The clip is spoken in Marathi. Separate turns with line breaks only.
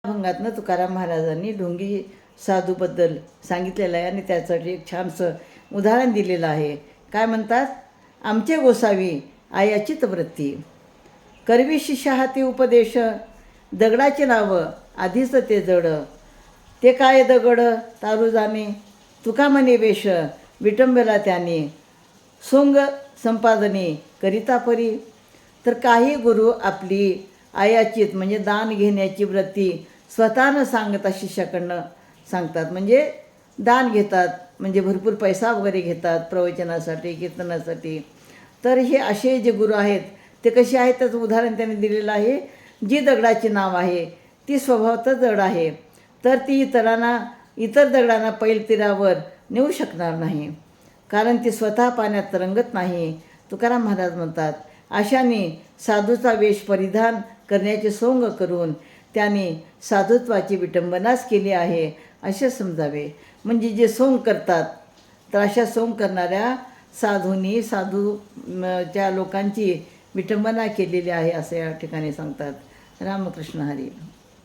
अभंगातनं तुकाराम महाराजांनी ढोंगी साधूबद्दल सांगितलेलं आहे आणि त्यासाठी एक छानसं उदाहरण दिलेलं आहे. काय म्हणतात? आमचे गोसावी आयाचीत वृत्ती, करवी शिष्या हाती उपदेश, दगडाचे नावं आधीच ते जड, ते काय दगड तारू जाणे, तुका म्हणे वेश, विटंबला त्याने, सोंग संपादने करिता परी. तर काही गुरु आपली आयाचित म्हणजे दान घेण्याची वृत्ती स्वतःनं सांगता शिष्याकडनं सांगतात, म्हणजे दान घेतात, म्हणजे भरपूर पैसा वगैरे घेतात प्रवचनासाठी कीर्तनासाठी. तर हे असे जे गुरु आहेत ते कसे आहेत त्याचं उदाहरण त्यांनी दिलेलं आहे. जी दगडाची नाव आहे ती स्वभावतः जड आहे, तर ती इतर दगडांना पैल तीरावर नेऊ शकणार नाही, कारण ती स्वतः पाण्यात तरंगत नाही. तुकाराम महाराज म्हणतात, अशाने साधूचा वेश परिधान करण्याचे सोंग करून त्याने साधुत्वाची विटंबनाच केली आहे असे समजावे. म्हणजे जे सोंग करतात तर अशा सोंग करणाऱ्या साधूंनी साधूच्या लोकांची विटंबना केलेली आहे असं या ठिकाणी सांगतात. रामकृष्ण हरी.